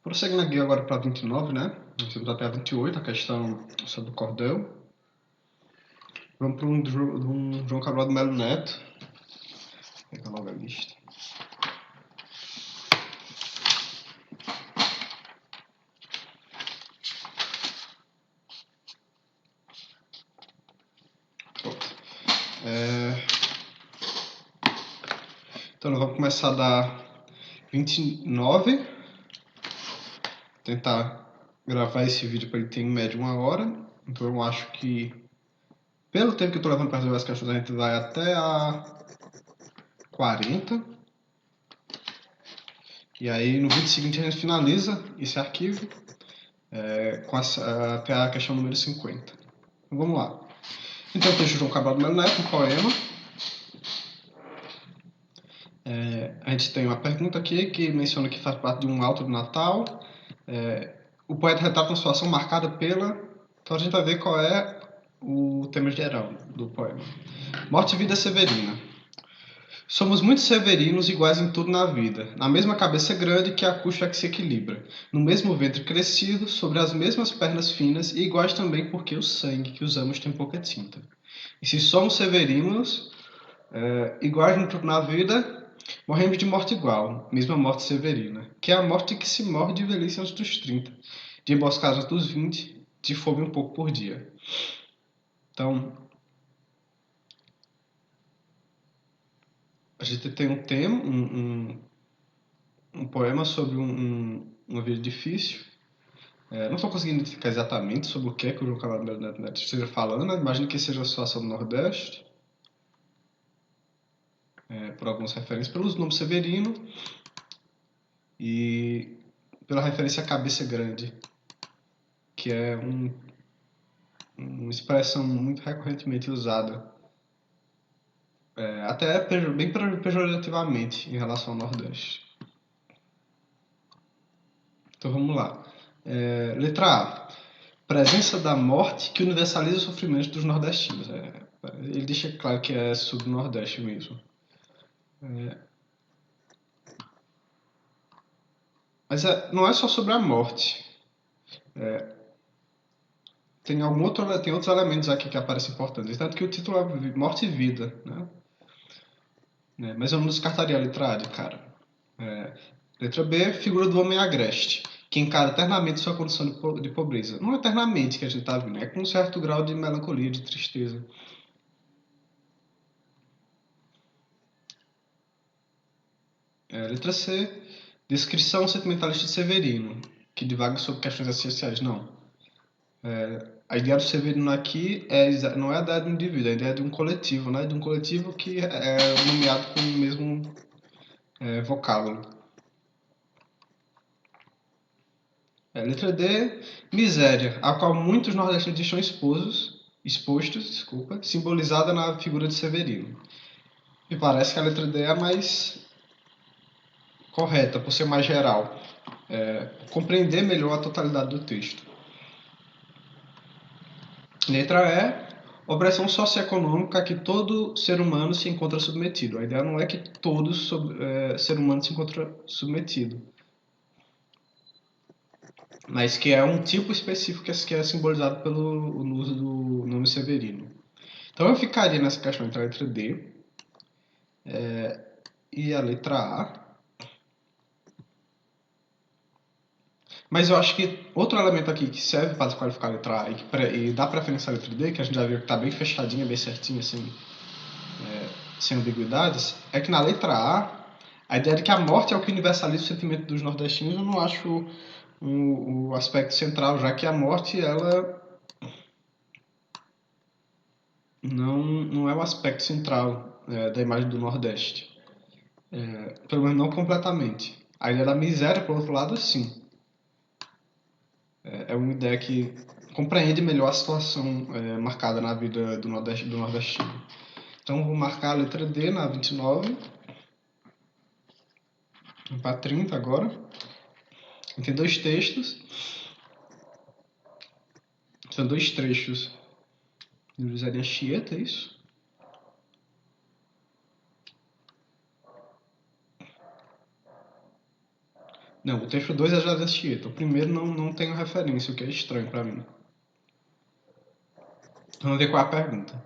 Prosseguindo aqui agora para 29, né? Nós temos até a 28, a questão sobre o cordel. Vamos para um João Cabral de Melo Neto. Vou pegar logo a lista. Pronto. Então nós vamos começar da 29. Tentar gravar esse vídeo para ele ter em média 1 hora. Então eu acho que, pelo tempo que eu estou levando para resolver as questões, a gente vai até a 40. E aí no vídeo seguinte a gente finaliza esse arquivo até a questão número 50. Então vamos lá. Então o texto de João Cabral de Melo Neto, um poema. A gente tem uma pergunta aqui que menciona que faz parte de um auto do Natal. O poeta retrata uma situação marcada pela... Então a gente vai ver qual é o tema geral do poema. Morte e vida severina. Somos muito severinos, iguais em tudo na vida, na mesma cabeça grande que a cuxa que se equilibra, no mesmo ventre crescido, sobre as mesmas pernas finas e iguais também porque o sangue que usamos tem pouca tinta. E se somos severinos, iguais em tudo na vida, morremos de morte igual, mesma morte severina, que é a morte que se morre de velhice antes dos 30, de emboscada antes dos 20, de fome um pouco por dia. Então, a gente tem um tema, um poema sobre uma vida difícil. Não estou conseguindo identificar exatamente sobre o que é que o João Cabral de Melo Neto esteja falando. Imagino que seja a situação do Nordeste, por algumas referências, pelos nomes Severino e pela referência à cabeça grande, que é uma expressão muito recorrentemente usada, até bem pejorativamente em relação ao Nordeste. Então vamos lá. Letra A. Presença da morte que universaliza o sofrimento dos nordestinos. Ele deixa claro que é sul-nordeste mesmo. Mas não é só sobre a morte. Tem outros elementos aqui que aparecem importantes. Tanto que o título é Morte e Vida, né? Mas eu não descartaria a letra A de cara. Letra B, figura do homem agreste, que encara eternamente sua condição de pobreza. Não é eternamente que a gente está vendo, é com um certo grau de melancolia, de tristeza. Letra C, descrição sentimentalista de Severino, que divaga sobre questões essenciais. Não. A ideia do Severino aqui não é a ideia de um indivíduo, é a ideia de um coletivo, né? De um coletivo que é nomeado com o mesmo vocábulo. Letra D, miséria, a qual muitos nordestinos estão expostos, simbolizada na figura de Severino. Me parece que a letra D é a mais correta, por ser mais geral, compreender melhor a totalidade do texto. Letra E, opressão socioeconômica a que todo ser humano se encontra submetido. A ideia não é que todo ser humano se encontra submetido, mas que é um tipo específico que é simbolizado pelo uso do nome Severino. Então eu ficaria nessa questão entre a letra D e a letra A. Mas eu acho que outro elemento aqui que serve para desqualificar a letra A e dá preferência à letra D, que a gente já viu que está bem fechadinha, bem certinha, sem ambiguidades, é que na letra a ideia de que a morte é o que universaliza o sentimento dos nordestinos, eu não acho o aspecto central, já que a morte ela não é o aspecto central da imagem do Nordeste. Pelo menos não completamente. A ideia da miséria, por outro lado, sim. É uma ideia que compreende melhor a situação marcada na vida do nordestino. Então, vou marcar a letra D na 29. Vamos para 30 agora. Tem dois textos. São dois trechos de José de Anchieta, é isso? Não, o texto 2 é já da Anchieta. O primeiro não tem referência, o que é estranho para mim. Vamos ver qual é a pergunta.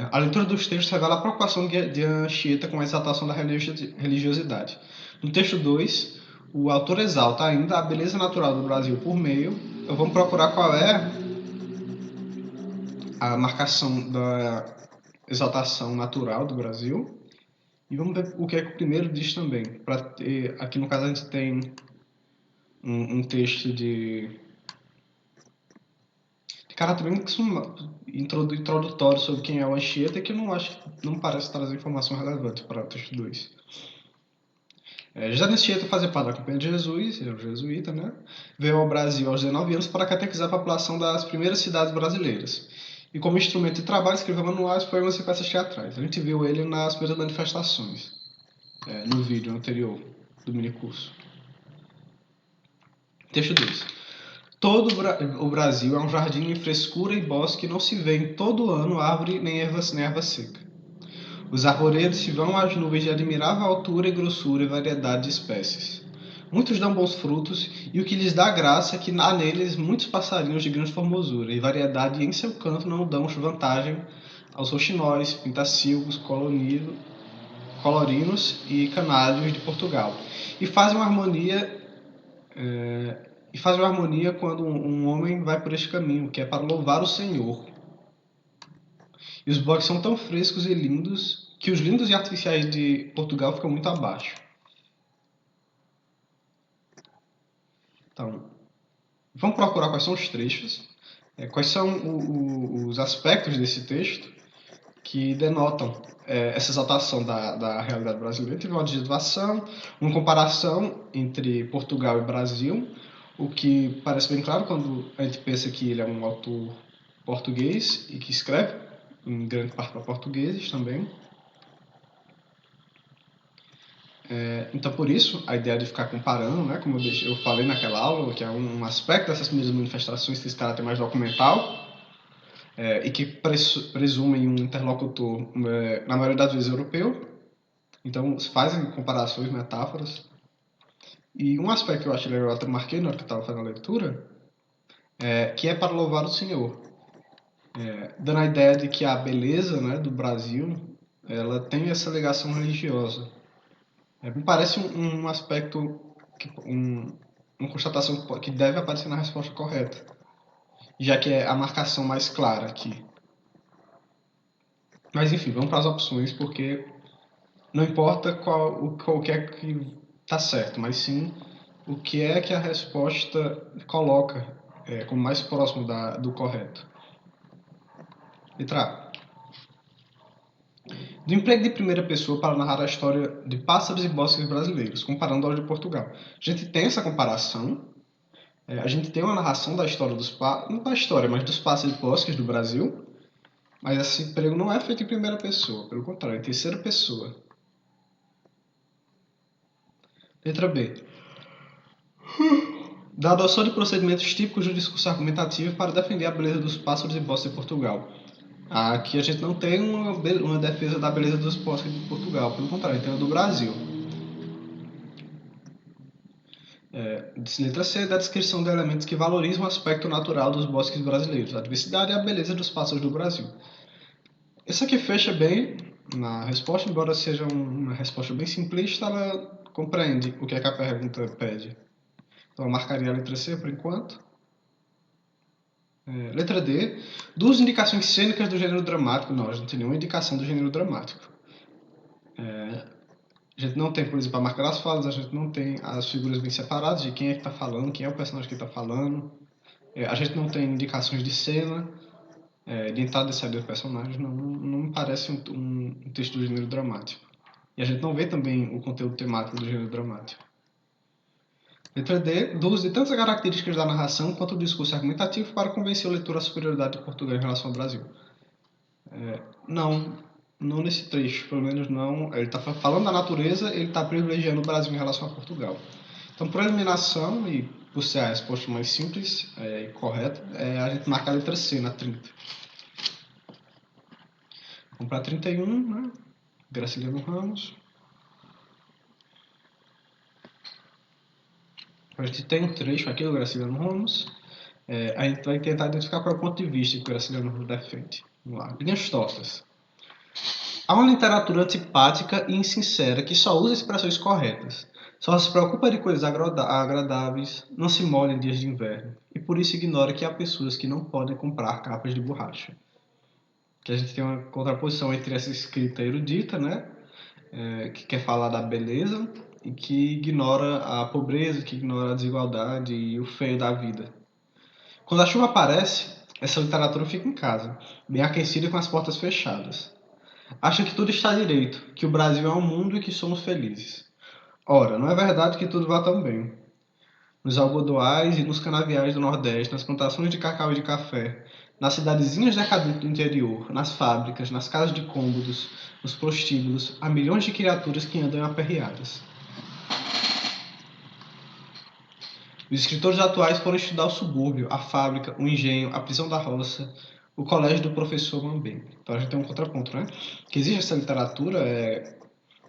A leitura dos textos revela a preocupação de Anchieta com a exaltação da religiosidade. No texto 2, o autor exalta ainda a beleza natural do Brasil por meio. Então vamos procurar qual é a marcação da exaltação natural do Brasil. E vamos ver o que é que o primeiro diz também. Aqui no caso a gente tem um texto de caráter bem introdutório sobre quem é o Anchieta, que eu não acho, não parece trazer informação relevante para o texto 2. Já Anchieta fazia parte da Companhia de Jesus, ele é um jesuíta, né? Veio ao Brasil aos 19 anos para catequizar a população das primeiras cidades brasileiras. E como instrumento de trabalho escreveu manuais, poemas e peças teatrais. A gente viu ele nas primeiras manifestações, no vídeo anterior do minicurso. Texto 2. Todo o Brasil é um jardim em frescura e bosque, não se vê em todo ano árvore nem erva seca. Os arvoredos se vão às nuvens de admirável altura e grossura e variedade de espécies. Muitos dão bons frutos, e o que lhes dá graça é que há neles muitos passarinhos de grande formosura, e variedade em seu canto não dão vantagem aos roxinóis, pintacilgos, colorinos e canários de Portugal. E fazem uma harmonia quando um homem vai por este caminho, que é para louvar o Senhor. E os bosques são tão frescos e lindos que os lindos e artificiais de Portugal ficam muito abaixo. Então, vamos procurar quais são os trechos, quais são os aspectos desse texto que denotam essa exaltação da realidade brasileira. Teve uma adjetivação, uma comparação entre Portugal e Brasil, o que parece bem claro quando a gente pensa que ele é um autor português e que escreve em grande parte para portugueses também. Então, por isso, a ideia de ficar comparando, né, como eu falei naquela aula, que é um aspecto dessas primeiras manifestações que esse caráter mais documental, e que presumem um interlocutor, na maioria das vezes, europeu. Então, fazem comparações, metáforas. E um aspecto que eu acho legal, eu até marquei na hora que eu estava fazendo a leitura, que é para louvar o Senhor. Dando a ideia de que a beleza, né, do Brasil, ela tem essa ligação religiosa. Me parece um aspecto, uma constatação que deve aparecer na resposta correta, já que é a marcação mais clara aqui. Mas enfim, vamos para as opções, porque não importa o que é que está certo, mas sim o que é que a resposta coloca como mais próximo do correto. Letra A. Do emprego de primeira pessoa para narrar a história de pássaros e bosques brasileiros, comparando aos de Portugal. A gente tem essa comparação, a gente tem uma narração da história não da história, mas dos pássaros e bosques do Brasil, mas esse emprego não é feito em primeira pessoa, pelo contrário, é em terceira pessoa. Letra B. Da adoção de procedimentos típicos do discurso argumentativo para defender a beleza dos pássaros e bosques de Portugal. Aqui a gente não tem uma defesa da beleza dos bosques de Portugal, pelo contrário, tem a do Brasil. Letra C, da descrição de elementos que valorizam o aspecto natural dos bosques brasileiros, a diversidade e a beleza dos pássaros do Brasil. Isso aqui fecha bem na resposta, embora seja uma resposta bem simplista, ela compreende o que é que a pergunta pede. Então eu marcaria a letra C por enquanto. Letra D, duas indicações cênicas do gênero dramático. Não, a gente não tem nenhuma indicação do gênero dramático. A gente não tem, por exemplo, a marca das falas, a gente não tem as figuras bem separadas de quem é que está falando, quem é o personagem que está falando. A gente não tem indicações de cena, de entrada e saída do personagem. Não me parece um texto do gênero dramático. E a gente não vê também o conteúdo temático do gênero dramático. Letra D, do uso de tantas características da narração quanto do discurso argumentativo para convencer o leitor da superioridade de Portugal em relação ao Brasil. Não nesse trecho, pelo menos não. Ele está falando da natureza, ele está privilegiando o Brasil em relação a Portugal. Então, por eliminação, e por ser a resposta mais simples e correta, a gente marca a letra C na 30. Vamos para a 31, né? Graciliano Ramos. A gente tem um trecho aqui do Graciliano Ramos. A gente vai tentar identificar qual é o ponto de vista que o Graciliano Ramos defende. Vamos lá. Linhas tortas. Há uma literatura antipática e insincera que só usa expressões corretas. Só se preocupa de coisas agradáveis, não se molha em dias de inverno, e por isso ignora que há pessoas que não podem comprar capas de borracha. Que a gente tem uma contraposição entre essa escrita erudita, né, que quer falar da beleza, e que ignora a pobreza, que ignora a desigualdade e o feio da vida. Quando a chuva aparece, essa literatura fica em casa, bem aquecida com as portas fechadas. Acha que tudo está direito, que o Brasil é um mundo e que somos felizes. Ora, não é verdade que tudo vá tão bem. Nos algodoais e nos canaviais do Nordeste, nas plantações de cacau e de café, nas cidadezinhas decadentes do interior, nas fábricas, nas casas de cômodos, nos prostíbulos, há milhões de criaturas que andam aperreadas. Os escritores atuais foram estudar o subúrbio, a fábrica, o engenho, a prisão da roça, o colégio do professor Mambembe. Então a gente tem um contraponto, né? Que existe essa literatura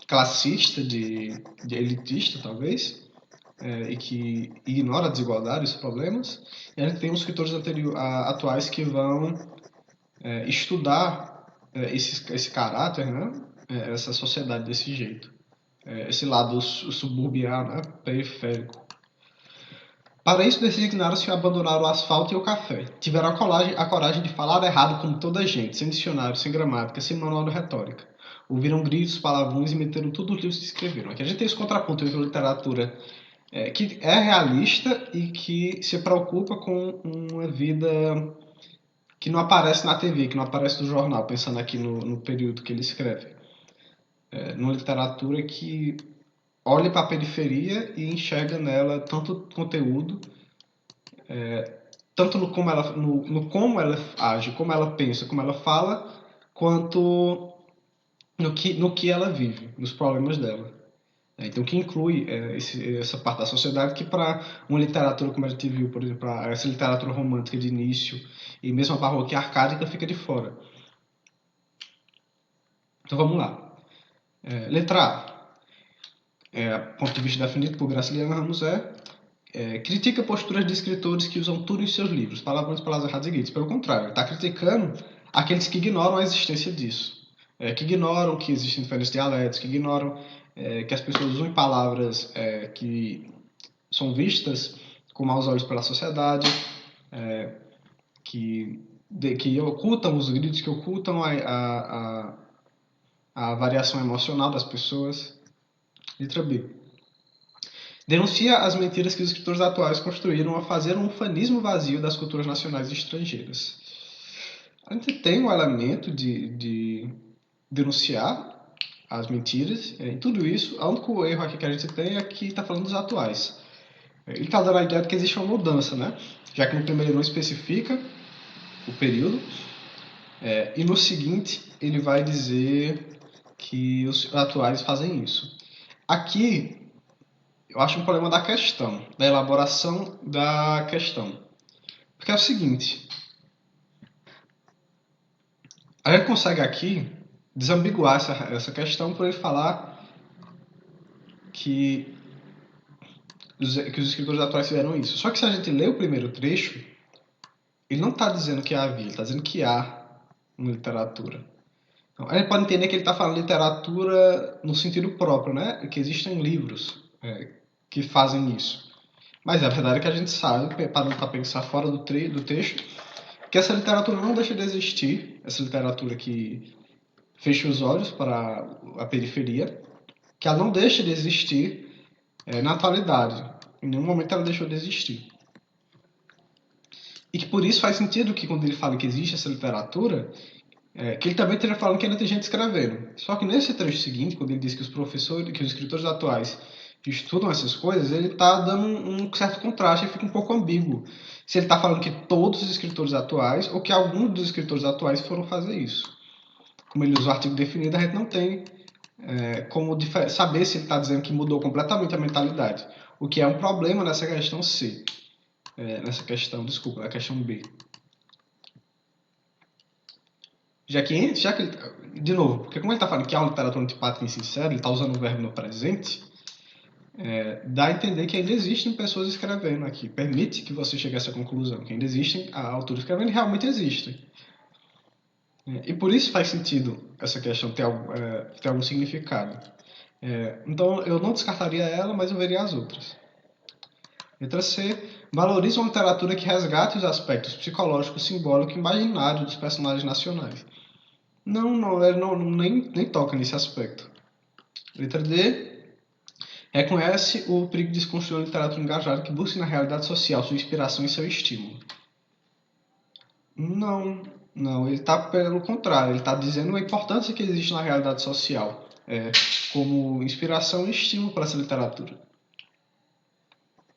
classista, de elitista, talvez, e que ignora a desigualdade, os problemas. E a gente tem os escritores atuais que vão estudar esse caráter, né? Essa sociedade desse jeito. Esse lado suburbial, né? Periférico. Para isso, designaram-se a abandonar o asfalto e o café. Tiveram a coragem de falar errado como toda a gente, sem dicionário, sem gramática, sem manual de retórica. Ouviram gritos, palavrões e meteram tudo os livros que escreveram. Aqui a gente tem esse contraponto entre a literatura que é realista e que se preocupa com uma vida que não aparece na TV, que não aparece no jornal, pensando aqui no período que ele escreve. Numa literatura que olha para a periferia e enxerga nela tanto conteúdo, tanto no como ela age, como ela pensa, como ela fala, quanto no que ela vive, nos problemas dela. Então, que inclui essa parte da sociedade que, para uma literatura como a gente viu, por exemplo, essa literatura romântica de início e mesmo a barroca e arcádica, fica de fora. Então, vamos lá. Letra A. Ponto de vista definido por Graciliano Ramos critica posturas de escritores que usam tudo em seus livros, palavras erradas e gritos. Pelo contrário, ele está criticando aqueles que ignoram a existência disso. Que ignoram que existem diferentes dialetos, que ignoram que as pessoas usam palavras que são vistas com maus olhos pela sociedade, que ocultam os gritos, que ocultam a variação emocional das pessoas. Letra B. Denuncia as mentiras que os escritores atuais construíram a fazer um ufanismo vazio das culturas nacionais e estrangeiras. A gente tem um elemento de denunciar as mentiras. Em tudo isso, o único erro aqui que a gente tem é que está falando dos atuais. Ele está dando a ideia de que existe uma mudança, né? Já que no primeiro ele não especifica o período. E no seguinte ele vai dizer que os atuais fazem isso. Aqui eu acho um problema da questão, da elaboração da questão. Porque é o seguinte, a gente consegue aqui desambiguar essa questão por ele falar que os escritores atuais fizeram isso. Só que se a gente lê o primeiro trecho, ele não está dizendo que havia, ele está dizendo que há uma literatura. Então, a gente pode entender que ele está falando literatura no sentido próprio, né? Que existem livros que fazem isso. Mas a verdade é que a gente sabe, parando para pensar fora do texto, que essa literatura não deixa de existir, essa literatura que fecha os olhos para a periferia, que ela não deixa de existir na atualidade. Em nenhum momento ela deixou de existir. E que por isso faz sentido que quando ele fala que existe essa literatura, que ele também esteja falando que ainda tem gente escrevendo. Só que nesse trecho seguinte, quando ele diz que os professores, que os escritores atuais estudam essas coisas, ele está dando um certo contraste e fica um pouco ambíguo. Se ele está falando que todos os escritores atuais ou que alguns dos escritores atuais foram fazer isso. Como ele usa o artigo definido, a gente não tem como saber se ele está dizendo que mudou completamente a mentalidade. O que é um problema nessa questão C. Na questão B. Já que ele, de novo, porque como ele está falando que há uma literatura antipática e insincera, ele está usando o verbo no presente, dá a entender que ainda existem pessoas escrevendo aqui. Permite que você chegue a essa conclusão, que ainda existem autores escrevendo e realmente existem. E por isso faz sentido essa questão ter algum significado. Então eu não descartaria ela, mas eu veria as outras. Letra C. Valoriza uma literatura que resgate os aspectos psicológicos, simbólicos e imaginários dos personagens nacionais. Nem toca nesse aspecto. Letra D. Reconhece o perigo de desconstruir uma literatura engajada que busque na realidade social sua inspiração e seu estímulo. Não, ele está pelo contrário, ele está dizendo a importância que existe na realidade social, como inspiração e estímulo para essa literatura.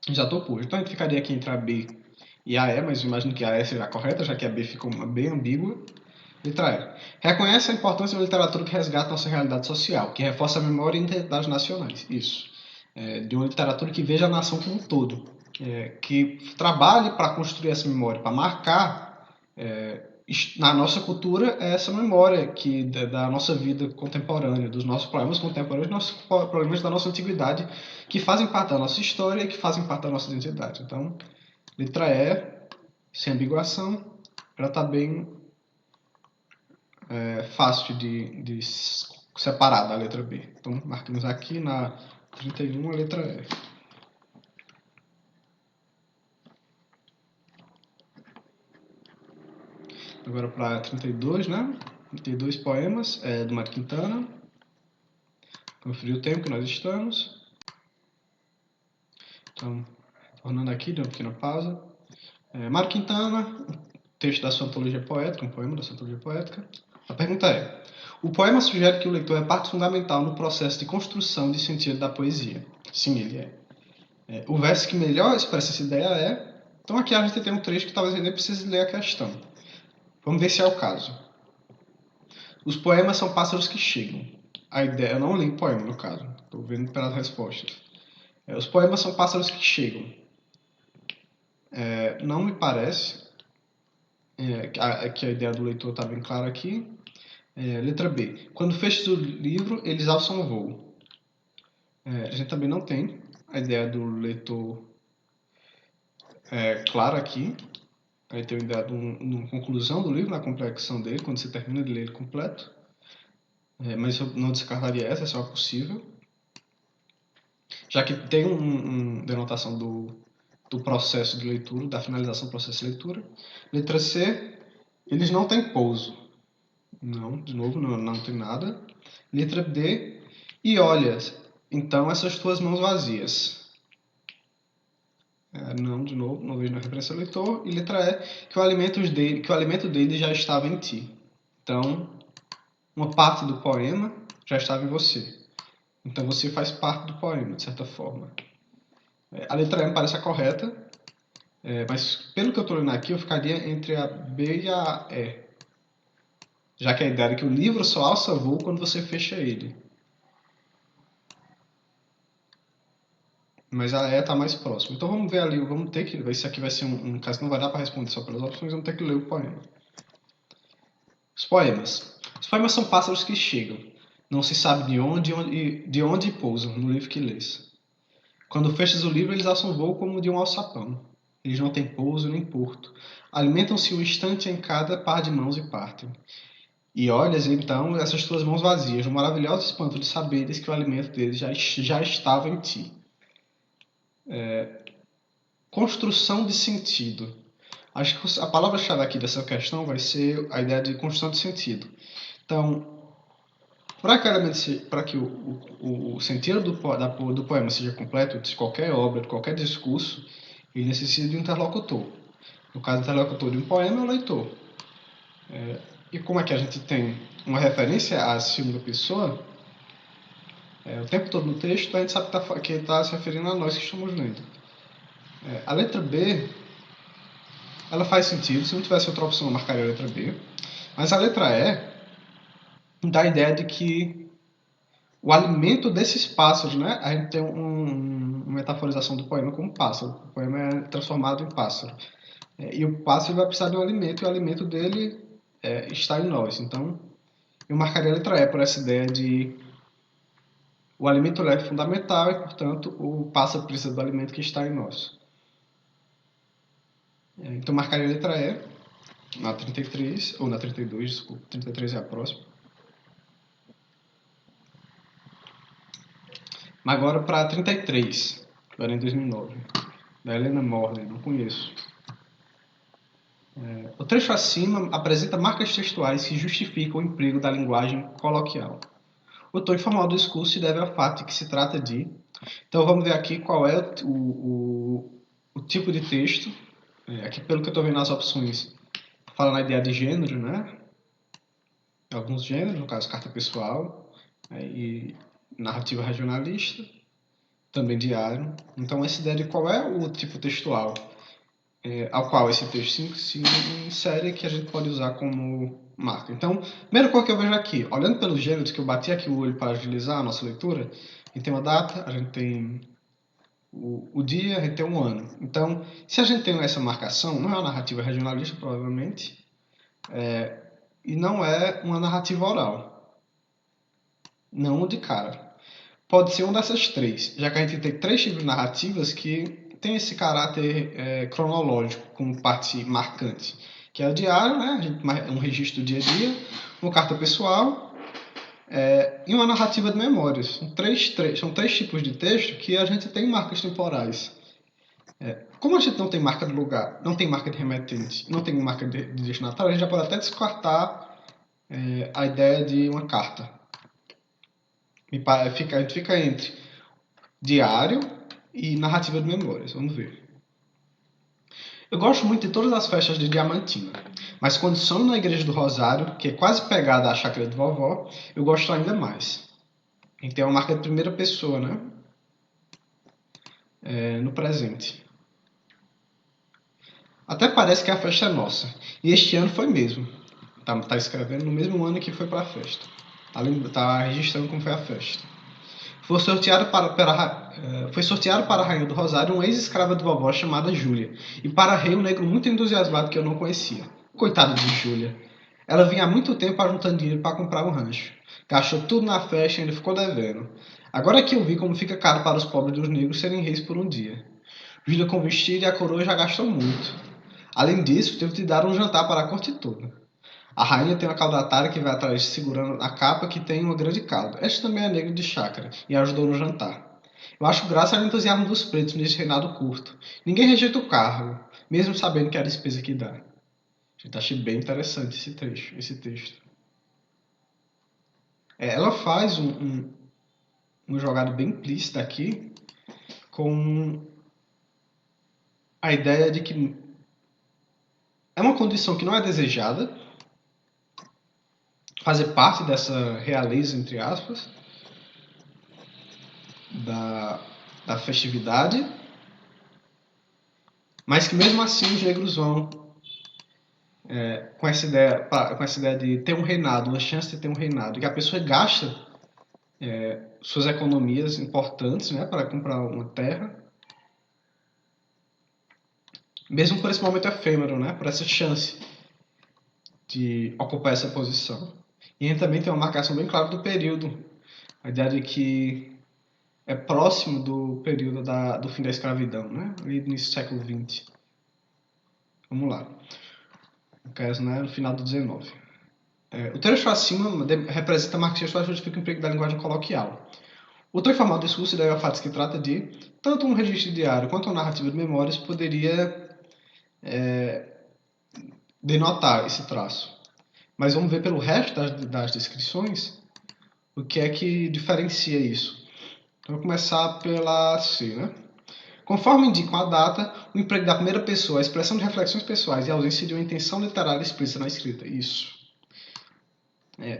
Já topou. Então a gente ficaria aqui entre a B e a E, mas eu imagino que a E seja a correta, já que a B ficou bem ambígua. Letra E. Reconhece a importância da literatura que resgata nossa realidade social, que reforça a memória e a identidade nacionais. Isso. De uma literatura que veja a nação como um todo, que trabalhe para construir essa memória, para marcar na nossa cultura essa memória da nossa vida contemporânea, dos nossos problemas contemporâneos, dos nossos problemas da nossa antiguidade, que fazem parte da nossa história e que fazem parte da nossa identidade. Então, letra E, sem ambiguação, ela está bem fácil de separar da letra B. Então, marcamos aqui na 31 a letra E. Agora para 32, né? 32 poemas, do Mário Quintana. Conferir o tempo que nós estamos. Então, tornando aqui, deu uma pequena pausa. Mário Quintana, texto da sua antologia poética, um poema da sua antologia poética. A pergunta é: o poema sugere que o leitor é parte fundamental no processo de construção de sentido da poesia. Sim, ele é. O verso que melhor expressa essa ideia é... Então aqui a gente tem um trecho que talvez eu nem precise ler a questão. Vamos ver se é o caso. Os poemas são pássaros que chegam. A ideia... Eu não li o poema, no caso. Estou vendo pelas respostas. Os poemas são pássaros que chegam. Não me parece que a ideia do leitor está bem clara aqui. Letra B. Quando fechas o livro, eles alçam voo. A gente também não tem a ideia do leitor clara aqui. Aí tem a ideia de uma conclusão do livro, na complexão dele, quando você termina de ler ele completo. Mas eu não descartaria essa é possível. Já que tem uma denotação do processo de leitura, da finalização do processo de leitura. Letra C. Eles não têm pouso. Não, de novo, não tem nada. Letra D. E olha, então, essas tuas mãos vazias. Não, de novo, não vejo na referência ao leitor. E letra E. Que o alimento dele já estava em ti. Então, uma parte do poema já estava em você. Então, você faz parte do poema, de certa forma. A letra E me parece a correta. Mas, pelo que eu estou lendo aqui, eu ficaria entre a B e a E. Já que a ideia é que o livro só alça voo quando você fecha ele. Mas a E está mais próximo. Então vamos ver ali, vamos ter que... Isso aqui vai ser um caso que não vai dar para responder só pelas opções, vamos ter que ler o poema. Os poemas. Os poemas são pássaros que chegam. Não se sabe de onde pousam no livro que lês. Quando fechas o livro, eles alçam voo como de um alçapão. Eles não têm pouso nem porto. Alimentam-se um instante em cada par de mãos e partem. E olhas, então, essas tuas mãos vazias, no maravilhoso espanto de saberes que o alimento deles já estava em ti. Construção de sentido. Acho que a palavra-chave aqui dessa questão vai ser a ideia de construção de sentido. Então, para que o sentido do poema seja completo, de qualquer obra, de qualquer discurso, ele necessita de um interlocutor. No caso, o interlocutor de um poema é o leitor. E como é que a gente tem uma referência à segunda pessoa, o tempo todo no texto, a gente sabe que está se referindo a nós que estamos lendo. A letra B, ela faz sentido. Se não tivesse outra opção, eu marcaria a letra B. Mas a letra E dá a ideia de que o alimento desses pássaros, né? A gente tem uma metaforização do poema como pássaro. O poema é transformado em pássaro. E o pássaro vai precisar de um alimento, e o alimento dele está em nós. Então, eu marcaria a letra E por essa ideia de O alimento leve é fundamental e, portanto, o pássaro precisa do alimento que está em nós. Então, marcaria a letra E, na 33, ou na 32, desculpa, 33 é a próxima. Mas agora para 33, agora em 2009, da Helena Morley, não conheço. O trecho acima apresenta marcas textuais que justificam o emprego da linguagem coloquial. O tom informal do discurso se deve ao fato de que se trata de... Então vamos ver aqui qual é o tipo de texto. Aqui, pelo que eu estou vendo nas opções, fala na ideia de gênero, né? Alguns gêneros, no caso carta pessoal, e narrativa regionalista, também diário. Então essa ideia de qual é o tipo textual ao qual esse texto se insere, que a gente pode usar como marca. Então, a primeira coisa que eu vejo aqui, olhando pelos gêneros, que eu bati aqui o olho para agilizar a nossa leitura, a gente tem uma data, a gente tem o dia, a gente tem um ano. Então, se a gente tem essa marcação, não é uma narrativa regionalista, provavelmente, e não é uma narrativa oral. Não de cara. Pode ser uma dessas três, já que a gente tem três tipos de narrativas que tem esse caráter cronológico como parte marcante, que é o diário, né? Um registro do dia a dia, uma carta pessoal e uma narrativa de memórias. São três tipos de texto que a gente tem marcas temporais. Como a gente não tem marca de lugar, não tem marca de remetente, não tem marca de destinatário, a gente já pode até descartar a ideia de uma carta. A gente fica entre diário e narrativa de memórias. Vamos ver. Eu gosto muito de todas as festas de Diamantina, mas quando são na Igreja do Rosário, que é quase pegada à chácara de vovó, eu gosto ainda mais. A gente tem uma marca de primeira pessoa, né? No presente. Até parece que a festa é nossa. E este ano foi mesmo. Tá escrevendo no mesmo ano que foi para a festa. Tá registrando como foi a festa. Foi sorteado para a Rainha do Rosário uma ex-escrava de vovó chamada Júlia, e para rei um negro muito entusiasmado que eu não conhecia. Coitada de Júlia. Ela vinha há muito tempo juntando dinheiro para comprar um rancho. Gastou tudo na festa e ainda ficou devendo. Agora que eu vi como fica caro para os pobres dos negros serem reis por um dia. Júlia com o vestido e a coroa já gastou muito. Além disso, teve de dar um jantar para a corte toda. A rainha tem uma caudatária que vai atrás segurando a capa que tem uma grande cauda. Este também é negro de chácara e ajudou no jantar. Eu acho graça ao entusiasmo dos pretos nesse reinado curto. Ninguém rejeita o cargo, mesmo sabendo que é a despesa que dá. Gente, achei bem interessante esse texto. Ela faz um jogado bem implícito aqui com a ideia de que é uma condição que não é desejada, fazer parte dessa realeza, entre aspas, da festividade, mas que mesmo assim os negros vão com essa ideia de ter um reinado, uma chance de ter um reinado, e que a pessoa gasta suas economias importantes, né, para comprar uma terra, mesmo por esse momento efêmero, né, por essa chance de ocupar essa posição. E a gente também tem uma marcação bem clara do período, a ideia de que é próximo do período do fim da escravidão, né, ali no século XX. Vamos lá. No caso, né, no final do XIX. O trecho acima representa marcas textuais que justificam o emprego da linguagem coloquial. O tom informal do discurso deve ao fato que trata de tanto um registro diário quanto uma narrativa de memórias poderia denotar esse traço. Mas vamos ver pelo resto das descrições o que é que diferencia isso. Então, vou começar pela C, né? Conforme indicam a data, o emprego da primeira pessoa, a expressão de reflexões pessoais e a ausência de uma intenção literária explícita na escrita. Isso.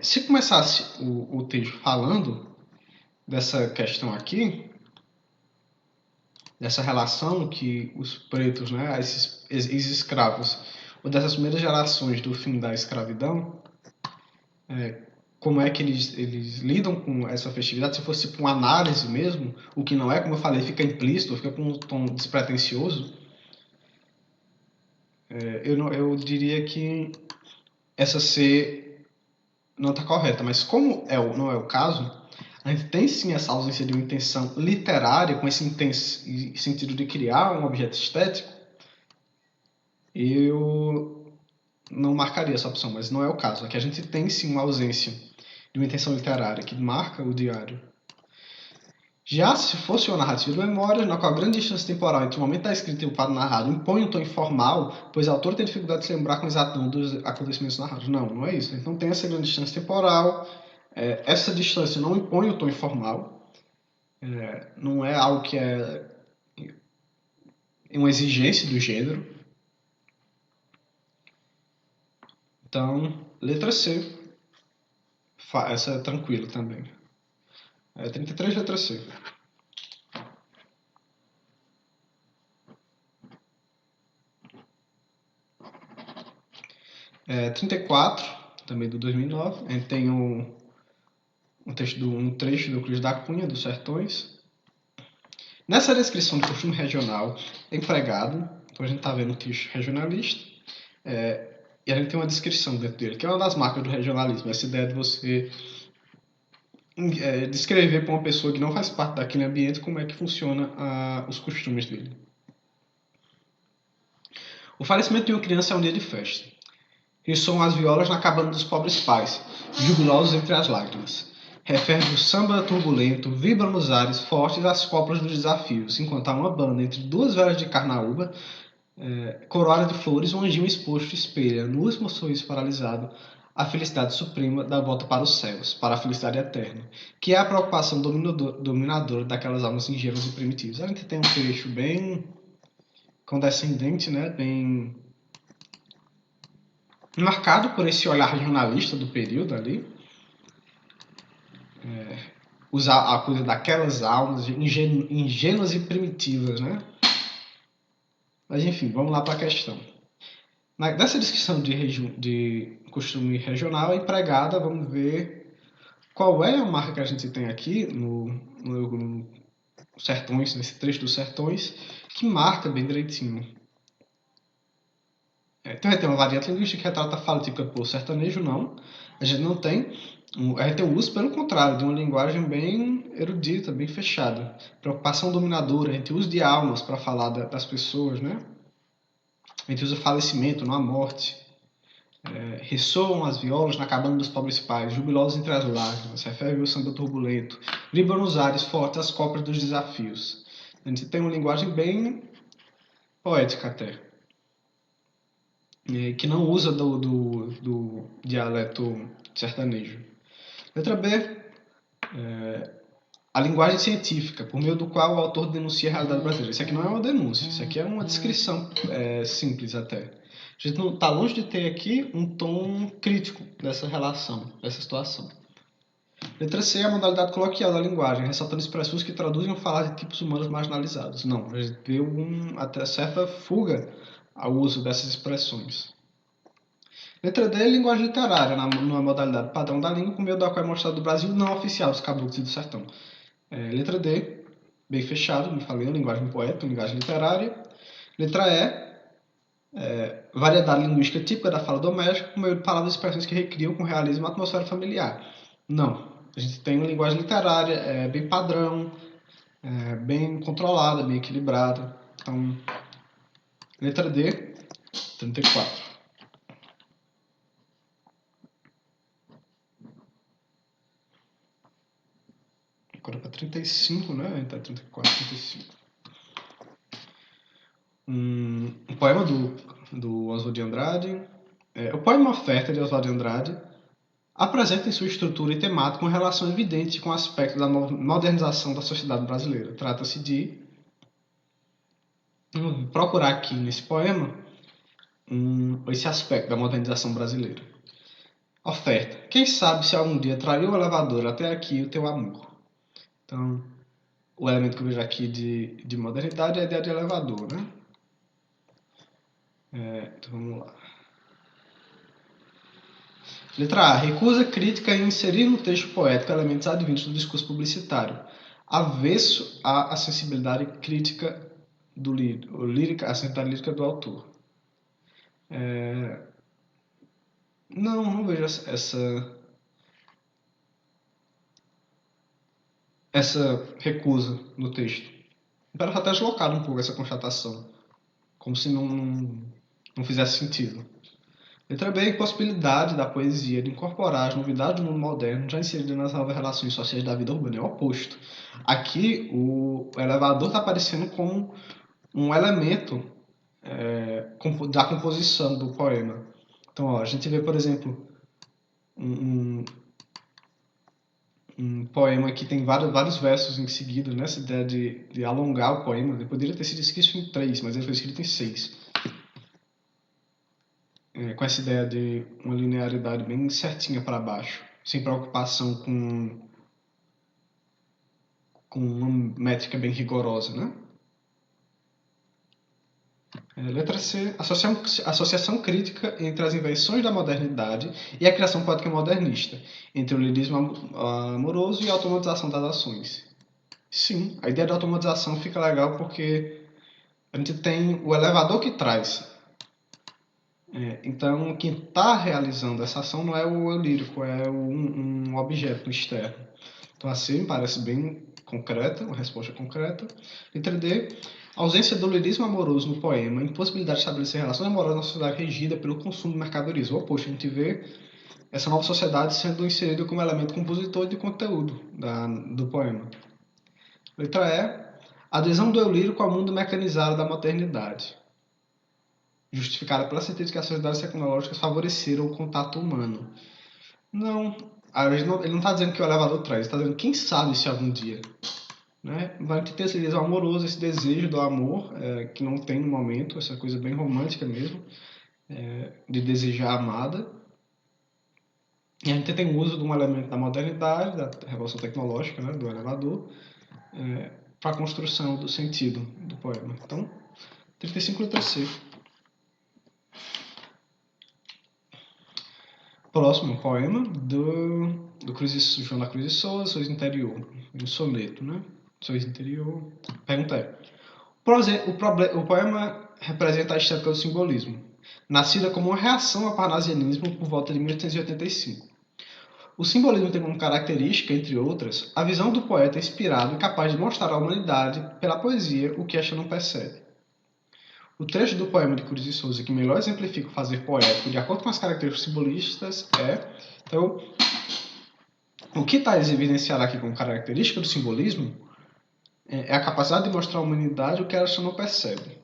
Se começasse o texto falando dessa questão aqui, dessa relação que os pretos, né, esses ex-escravos, ou dessas primeiras gerações do fim da escravidão, como é que eles lidam com essa festividade, se fosse tipo uma análise mesmo, o que não é, como eu falei, fica implícito, fica com um tom despretensioso, eu diria que essa C não está correta, mas como não é o caso, A gente tem sim essa ausência de uma intenção literária, com esse sentido de criar um objeto estético, eu não marcaria essa opção, mas não é o caso. Aqui a gente tem sim uma ausência de uma intenção literária que marca o diário. Já se fosse uma narrativa de memória, na qual a grande distância temporal entre o momento da escrita e o fato narrado impõe um tom informal, pois o autor tem dificuldade de se lembrar com exatidão dos acontecimentos narrados. Não, não é isso. A gente não tem essa grande distância temporal. Essa distância não impõe o tom informal. Não é algo que é uma exigência do gênero. Então, letra C. Essa é tranquila também. 33, letra C. 34, também do 2009. A gente tem um trecho do Cruz da Cunha, dos Sertões. Nessa descrição de costume regional empregado, então a gente está vendo um texto regionalista, e a gente tem uma descrição dentro dele, que é uma das marcas do regionalismo, essa ideia de você descrever para uma pessoa que não faz parte daquele ambiente como é que funciona os costumes dele. O falecimento de uma criança é um dia de festa. Ressoam as violas na cabana dos pobres pais, jubilosos entre as lágrimas. Referve o samba turbulento, vibra nos ares fortes as coplas dos desafios, enquanto há uma banda entre duas velhas de carnaúba, coroada de flores, um anjinho exposto espelha, no último sorriso paralisado, a felicidade suprema da volta para os céus, para a felicidade eterna, que é a preocupação dominadora daquelas almas ingênuas e primitivas. A gente tem um trecho bem condescendente, né? Bem marcado por esse olhar jornalista do período ali, usar a coisa daquelas almas ingênuas e primitivas, né? Mas enfim, vamos lá para a questão. Nessa descrição de costume regional empregada, vamos ver qual é a marca que a gente tem aqui no Sertões, nesse trecho dos Sertões, que marca bem direitinho. Então a gente tem uma variante linguística que retrata a fala típica do povo sertanejo, não. A gente não tem. A gente tem o uso, pelo contrário, de uma linguagem bem erudita, bem fechada. Preocupação dominadora, a gente usa de almas para falar das pessoas, né? A gente usa falecimento, não a morte. Ressoam as violas na cabana dos pobres pais, jubilosos entre as lágrimas, referve o samba turbulento, vibram nos ares fortes as coplas dos desafios. A gente tem uma linguagem bem poética até, que não usa do dialeto sertanejo. Letra B, a linguagem científica, por meio do qual o autor denuncia a realidade brasileira. Isso aqui não é uma denúncia, isso aqui é uma descrição simples até. A gente não está longe de ter aqui um tom crítico dessa relação, dessa situação. Letra C é a modalidade coloquial da linguagem, ressaltando expressões que traduzem o falar de tipos humanos marginalizados. Não, a gente vê até certa fuga ao uso dessas expressões. Letra D é linguagem literária, numa modalidade padrão da língua, por meio da qual é mostrado o Brasil não oficial dos caboclos e do sertão. Letra D, bem fechado, como falei, linguagem poética, linguagem literária. Letra E, variedade linguística típica da fala doméstica, por meio de palavras e expressões que recriam com realismo a atmosfera familiar. Não, a gente tem uma linguagem literária bem padrão, bem controlada, bem equilibrada. Então, letra D, 34. Agora para 35, né? Então, 34, 35. Um poema do Oswald de Andrade. O poema Oferta, de Oswald de Andrade, apresenta em sua estrutura e temática uma relação evidente com o aspecto da modernização da sociedade brasileira. Trata-se de procurar aqui nesse poema esse aspecto da modernização brasileira. Oferta. Quem sabe se algum dia traiu o elevador até aqui o teu amor. Então, o elemento que eu vejo aqui de modernidade é a ideia de elevador, né? Então vamos lá. Letra A. Recusa crítica em inserir no texto poético elementos advindos do discurso publicitário, avesso à sensibilidade crítica a sensibilidade lírica do autor. Não vejo essa essa recusa no texto. Parece até deslocado um pouco essa constatação, como se não fizesse sentido. Letra B, a impossibilidade da poesia de incorporar as novidades do mundo moderno já inseridas nas novas relações sociais da vida urbana. É o oposto. Aqui, o elevador está aparecendo como um elemento da composição do poema. Então, ó, a gente vê, por exemplo, um poema que tem vários versos em seguida, nessa ideia de alongar o poema. Ele poderia ter sido escrito em 3, mas ele foi escrito em 6. Com essa ideia de uma linearidade bem certinha para baixo, sem preocupação com uma métrica bem rigorosa, né? Letra C. Associação crítica entre as invenções da modernidade e a criação poética modernista, entre o lirismo amoroso e a automatização das ações. Sim, a ideia de automatização fica legal porque a gente tem o elevador que traz. Então, quem está realizando essa ação não é o eu lírico, é um objeto externo. Então, a C me parece bem concreta, uma resposta concreta. Letra D. Ausência do lirismo amoroso no poema, impossibilidade de estabelecer relações amorosas na sociedade regida pelo consumo de mercadorias. O oposto, a gente vê essa nova sociedade sendo inserida como elemento compositor de conteúdo do poema. Letra E. Adesão do eu lírico ao mundo mecanizado da modernidade, justificada pela certeza que as sociedades tecnológicas favoreceram o contato humano. Não, ele não está dizendo que o elevador traz, ele está dizendo quem sabe se algum dia. Né? Vai ter esse desejo amoroso, esse desejo do amor, que não tem no momento, essa coisa bem romântica mesmo, de desejar a amada. E a gente tem o uso de um elemento da modernidade, da revolução tecnológica, né, do elevador, para a construção do sentido do poema. Então, 35 letra C. Próximo poema do João da Cruz de Souza, Sorriso Interior, um soneto, né? Sorriso Interior. Pergunta é: o poema representa a estética do simbolismo, nascida como uma reação ao parnasianismo por volta de 1885. O simbolismo tem como característica, entre outras, a visão do poeta inspirado e capaz de mostrar à humanidade, pela poesia, o que esta não percebe. O trecho do poema de Cruz de Souza que melhor exemplifica o fazer poético de acordo com as características simbolistas é... Então, o que está evidenciado aqui como característica do simbolismo é a capacidade de mostrar à humanidade o que ela não percebe.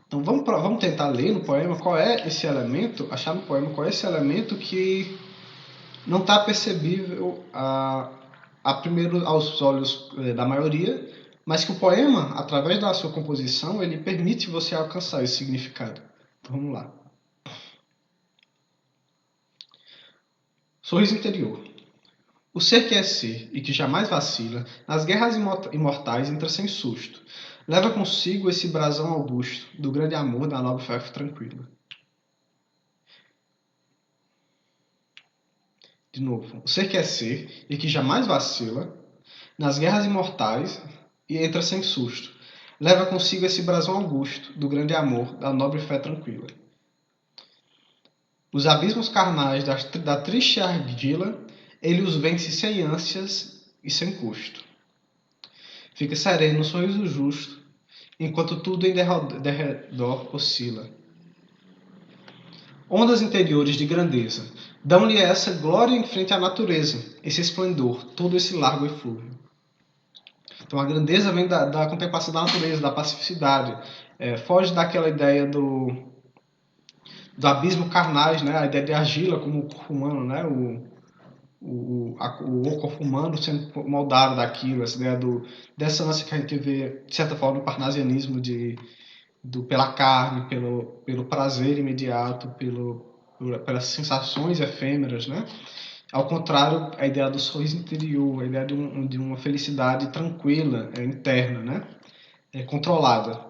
Então, vamos tentar ler no poema qual é esse elemento, achar no poema qual é esse elemento que não está percebível primeiro aos olhos da maioria, mas que o poema, através da sua composição, ele permite você alcançar esse significado. Então vamos lá. Sorriso interior. O ser que é ser e que jamais vacila, nas guerras imortais entra sem susto. Leva consigo esse brasão augusto do grande amor da nobre fé tranquila. De novo. O ser que é ser e que jamais vacila, nas guerras imortais e entra sem susto. Leva consigo esse brasão augusto do grande amor da nobre fé tranquila. Os abismos carnais da triste argila, ele os vence sem ânsias e sem custo. Fica sereno no sorriso justo, enquanto tudo em derredor oscila. Ondas interiores de grandeza, dão-lhe essa glória em frente à natureza, esse esplendor, todo esse largo eflúvio. Então a grandeza vem da contemplação da natureza, da pacificidade. Foge daquela ideia do abismo carnais, né? A ideia de argila como o corpo humano, né? O corpo humano sendo moldado daquilo, essa ideia dessa ânsia que a gente vê, de certa forma, no parnasianismo pela carne, pelo prazer imediato, pelas sensações efêmeras, né? Ao contrário, a ideia do sorriso interior, a ideia de uma felicidade tranquila, interna, né? Controlada.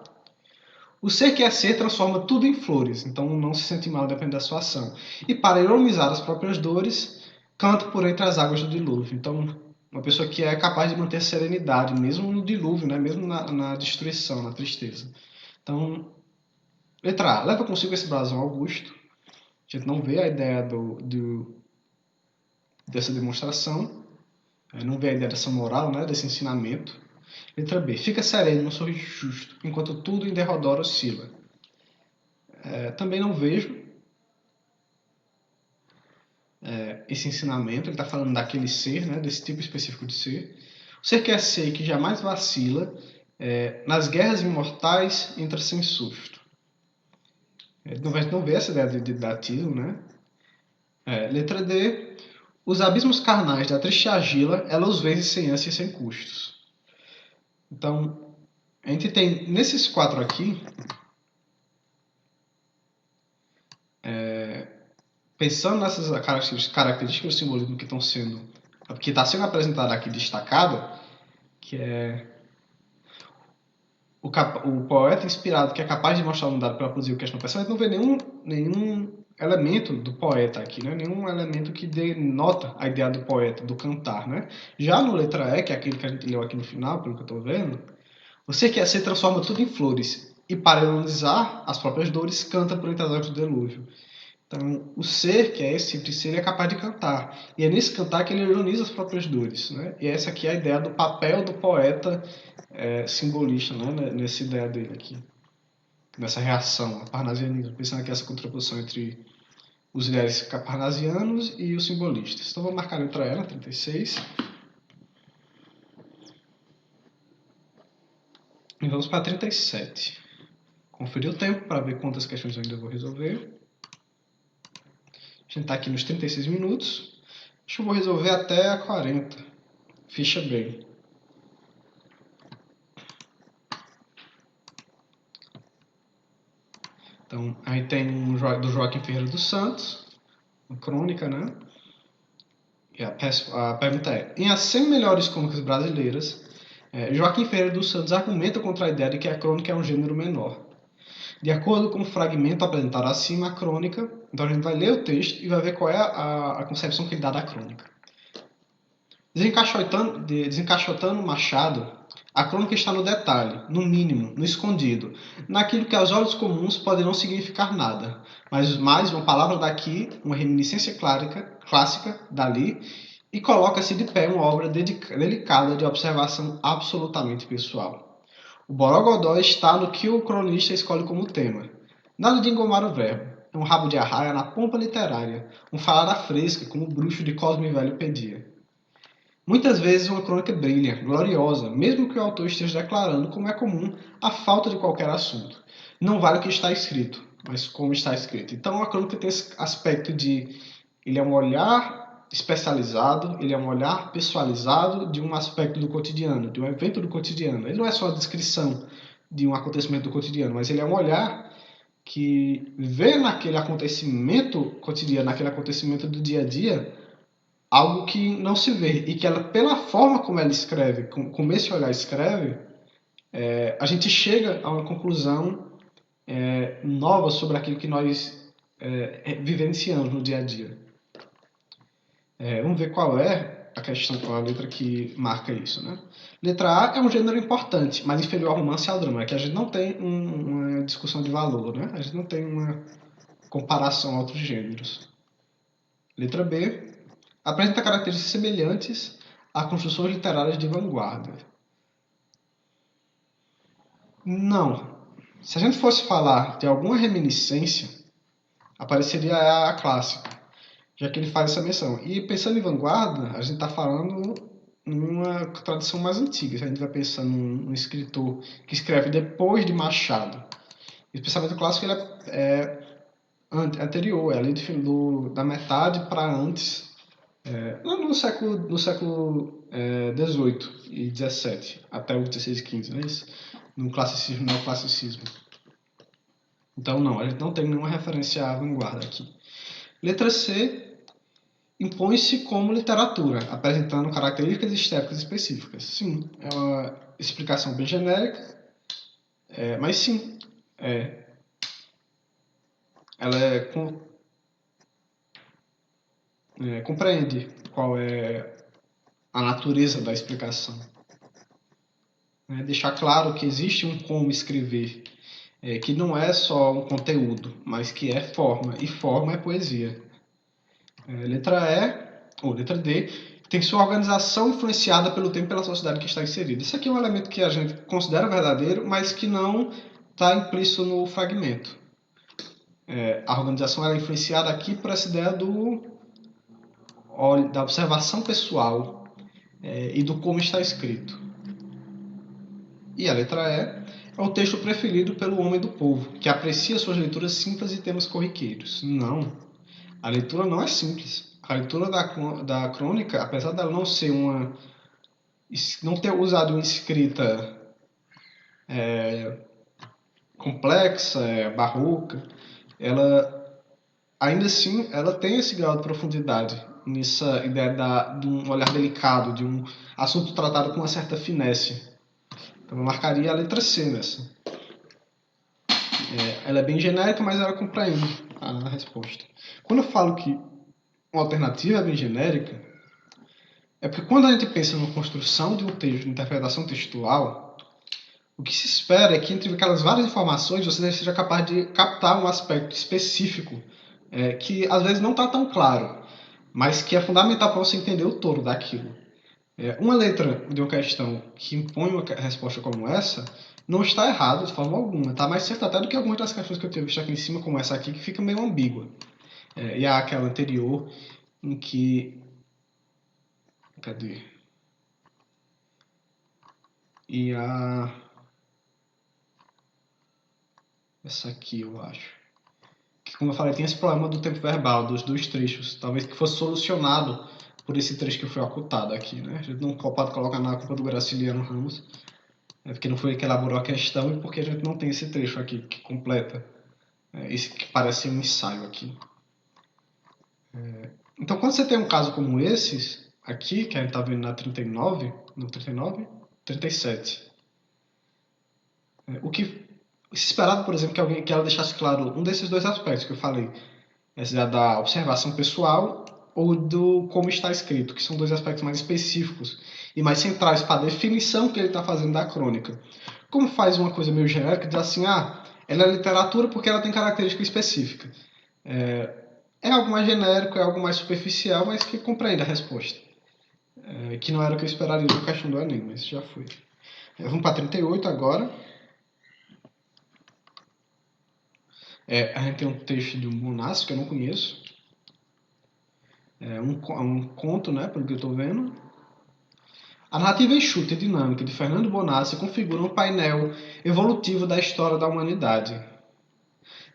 O ser que é ser transforma tudo em flores, então não se sente mal dependendo da sua ação. E para ironizar as próprias dores, canta por entre as águas do dilúvio. Então, uma pessoa que é capaz de manter a serenidade, mesmo no dilúvio, né? Mesmo na destruição, na tristeza. Então, letra A, leva consigo esse brasão augusto. A gente não vê a ideia dessa demonstração. Não vê a ideia dessa moral, né, desse ensinamento. Letra B. Fica sereno, num sorriso justo, enquanto tudo em derredor oscila. Também não vejo esse ensinamento. Ele está falando daquele ser, né, desse tipo específico de ser. O ser que é ser e que jamais vacila, nas guerras imortais entra sem susto. Não vê essa ideia de didatismo, né? Letra D. Os abismos carnais da triste argila, ela os vê sem ânsia e sem custos. Então, a gente tem nesses 4 aqui, pensando nessas características do simbolismo que está sendo apresentada aqui destacada, que é o poeta inspirado que é capaz de mostrar um dado para produzir o que a gente não percebe, não vê nenhum elemento do poeta aqui, né? Nenhum elemento que denota a ideia do poeta, do cantar, né? Já no letra E, que é aquele que a gente leu aqui no final, pelo que eu estou vendo, você quer ser transforma tudo em flores e para ironizar as próprias dores canta por entre as águas do delúvio. Então, o ser, que é esse tipo de ser, ele é capaz de cantar. E é nesse cantar que ele ironiza as próprias dores, né? E essa aqui é a ideia do papel do poeta simbolista, né? Nessa ideia dele aqui. Nessa reação ao parnasianismo. Pensando aqui essa contraposição entre os ideais parnasianos e os simbolistas. Então, vou marcar a letra E na 36. E vamos para a 37. Conferir o tempo para ver quantas questões eu ainda vou resolver. A gente está aqui nos 36 minutos. Acho que eu vou resolver até a 40. Ficha bem. Então, aí tem do Joaquim Ferreira dos Santos, uma crônica, né? E a pergunta é: em as 100 melhores crônicas brasileiras, Joaquim Ferreira dos Santos argumenta contra a ideia de que a crônica é um gênero menor. De acordo com o fragmento apresentado acima, a crônica, então a gente vai ler o texto e vai ver qual é a concepção que ele dá da crônica. Desencaixotando Machado, a crônica está no detalhe, no mínimo, no escondido, naquilo que aos olhos comuns pode não significar nada, mas mais uma palavra daqui, uma reminiscência clássica dali, e coloca-se de pé uma obra delicada de observação absolutamente pessoal. O borogodó está no que o cronista escolhe como tema. Nada de engomar o verbo. É um rabo de arraia na pompa literária, um falar à fresca, como o bruxo de Cosme Velho pedia. Muitas vezes uma crônica brilha, gloriosa, mesmo que o autor esteja declarando, como é comum, a falta de qualquer assunto. Não vale o que está escrito, mas como está escrito. Então a crônica tem esse aspecto de ele é um olhar especializado, ele é um olhar pessoalizado de um aspecto do cotidiano, de um evento do cotidiano. Ele não é só a descrição de um acontecimento do cotidiano, mas ele é um olhar que vê naquele acontecimento cotidiano, naquele acontecimento do dia a dia, algo que não se vê e que ela, pela forma como ela escreve, como esse olhar escreve, a gente chega a uma conclusão nova sobre aquilo que nós vivenciamos no dia a dia. Vamos ver qual é a questão, qual a letra que marca isso, né? Letra A é um gênero importante, mas inferior ao romance e ao drama. É que a gente não tem uma discussão de valor, né? A gente não tem uma comparação a outros gêneros. Letra B apresenta características semelhantes a construções literárias de vanguarda. Não. Se a gente fosse falar de alguma reminiscência, apareceria a clássica, já que ele faz essa menção. E pensando em vanguarda, a gente está falando numa tradição mais antiga. Se a gente vai pensar num escritor que escreve depois de Machado. Esse pensamento clássico ele é anterior, é ali da metade para antes, no século XVIII e XVII, até o XVI e XV, não é isso? No classicismo, neoclassicismo. Então, não, a gente não tem nenhuma referência à vanguarda aqui. Letra C impõe-se como literatura, apresentando características estéticas específicas. Sim, é uma explicação bem genérica, mas sim, ela compreende qual é a natureza da explicação. Deixar claro que existe um como escrever, que não é só um conteúdo, mas que é forma, e forma é poesia. Letra D, tem sua organização influenciada pelo tempo e pela sociedade que está inserida. Isso aqui é um elemento que a gente considera verdadeiro, mas que não está implícito no fragmento. A organização é influenciada aqui por essa ideia da observação pessoal e do como está escrito. E a letra E é o texto preferido pelo homem do povo, que aprecia suas leituras simples e temas corriqueiros. Não, a leitura não é simples. A leitura da crônica, apesar dela não ser não ter usado uma escrita complexa, barroca, ela ainda assim ela tem esse grau de profundidade nessa ideia de um olhar delicado, de um assunto tratado com uma certa finesse. Então eu marcaria a letra C nessa. Ela é bem genérica, mas ela compreende a resposta. Quando eu falo que uma alternativa é bem genérica, é porque quando a gente pensa na construção de um texto, de interpretação textual, o que se espera é que entre aquelas várias informações você seja capaz de captar um aspecto específico que às vezes não está tão claro, mas que é fundamental para você entender o todo daquilo. Uma letra de uma questão que impõe uma resposta como essa não está errada de forma alguma, está mais certo até do que algumas das questões que eu tenho visto aqui em cima, como essa aqui, que fica meio ambígua. E há aquela anterior, em que... Cadê? E a... Essa aqui, eu acho. Que, como eu falei, tem esse problema do tempo verbal, dos dois trechos. Talvez que fosse solucionado por esse trecho que foi ocultado aqui, né? A gente não pode colocar na culpa do Graciliano Ramos, porque não foi ele que elaborou a questão e porque a gente não tem esse trecho aqui que completa esse que parece um ensaio aqui. Então, quando você tem um caso como esses, aqui, que a gente está vendo na 39, no 39? 37. O que se esperava, por exemplo, que ela deixasse claro um desses dois aspectos que eu falei, essa da observação pessoal ou do como está escrito, que são dois aspectos mais específicos e mais centrais para a definição que ele está fazendo da crônica. Como faz uma coisa meio genérica, diz assim, ela é literatura porque ela tem característica específica. É algo mais genérico, é algo mais superficial, mas que compreende a resposta. Que não era o que eu esperaria na questão do Enem, mas já foi. Vamos para 38 agora. A gente tem um texto de um Bonassi que eu não conheço. Um conto, né, pelo que eu estou vendo. A narrativa enxuta e dinâmica de Fernando Bonassi configura um painel evolutivo da história da humanidade.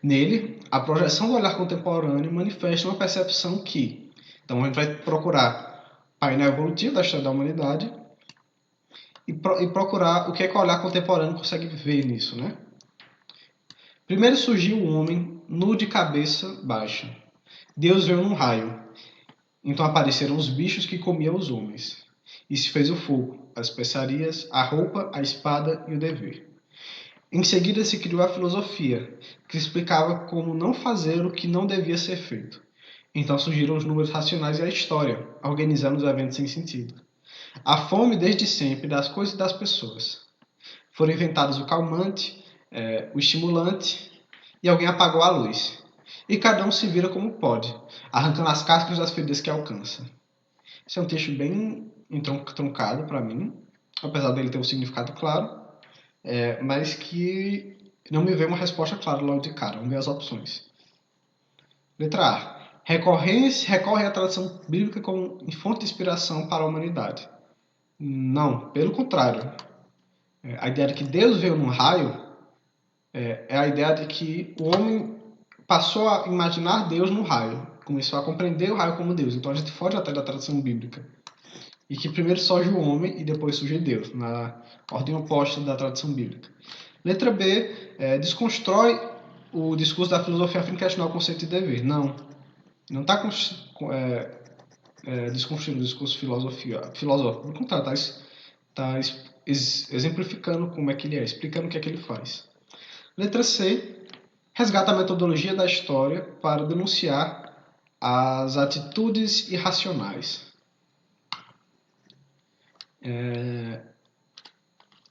Nele, a projeção do olhar contemporâneo manifesta uma percepção que... Então, a gente vai procurar painel evolutivo da história da humanidade e procurar o que é que o olhar contemporâneo consegue ver nisso, né? Primeiro surgiu o homem nu de cabeça baixa. Deus veio num raio. Então apareceram os bichos que comiam os homens. E se fez o fogo, as especiarias, a roupa, a espada e o dever. Em seguida se criou a filosofia, que explicava como não fazer o que não devia ser feito. Então surgiram os números racionais e a história, organizando os eventos sem sentido. A fome desde sempre das coisas e das pessoas. Foram inventados o calmante, o estimulante, e alguém apagou a luz. E cada um se vira como pode, arrancando as cascas das feridas que alcança. Esse é um texto bem entroncado para mim, apesar dele ter um significado claro, mas que não me veio uma resposta clara logo de cara. Vamos ver as opções. Letra A. Recorre à tradição bíblica como fonte de inspiração para a humanidade. Não, pelo contrário. A ideia de que Deus veio num raio é a ideia de que o homem passou a imaginar Deus no raio, começou a compreender o raio como Deus. Então a gente foge até da tradição bíblica. E que primeiro surge o homem e depois surge Deus, na ordem oposta da tradição bíblica. Letra B, desconstrói o discurso da filosofia a fim de questionar o conceito de dever. Não está desconstruindo o discurso filosófico. Pelo contrário, está exemplificando como é que ele é, explicando o que é que ele faz. Letra C, resgata a metodologia da história para denunciar as atitudes irracionais.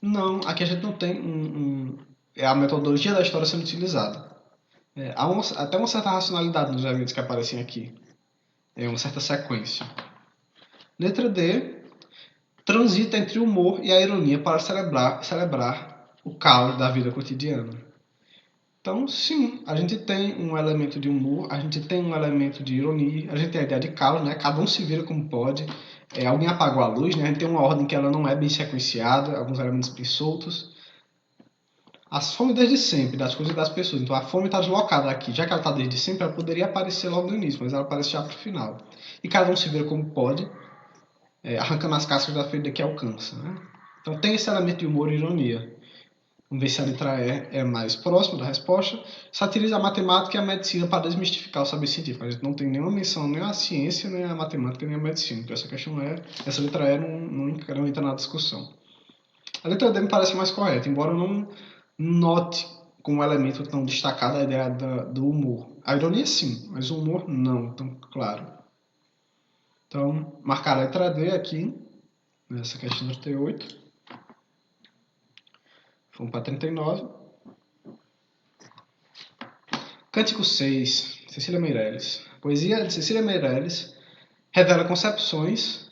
Não, aqui a gente não tem a metodologia da história sendo utilizada. Há até uma certa racionalidade nos eventos que aparecem aqui. Uma certa sequência. Letra D, transita entre o humor e a ironia para celebrar o caos da vida cotidiana. Então, sim, a gente tem um elemento de humor, a gente tem um elemento de ironia, a gente tem a ideia de caos, né? Cada um se vira como pode. Alguém apagou a luz, né? A gente tem uma ordem que ela não é bem sequenciada, alguns elementos bem soltos. As fomes desde sempre, das coisas e das pessoas. Então a fome está deslocada aqui. Já que ela está desde sempre, ela poderia aparecer logo no início, mas ela aparece já para o final. E cada um se vira como pode, arrancando as cascas da ferida que alcança. Né? Então tem esse elemento de humor e ironia. Vamos ver se a letra E é mais próxima da resposta. Satiriza a matemática e a medicina para desmistificar o saber científico. A gente não tem nenhuma menção nem à ciência, nem à matemática, nem à medicina. Então essa letra E não entra na discussão. A letra D me parece mais correta, embora eu não note como elemento tão destacado a ideia do humor. A ironia sim, mas o humor não tão claro. Então, marcar a letra D aqui, nessa questão 38. Vamos para 39. Cântico 6, Cecília Meirelles. A poesia de Cecília Meirelles revela concepções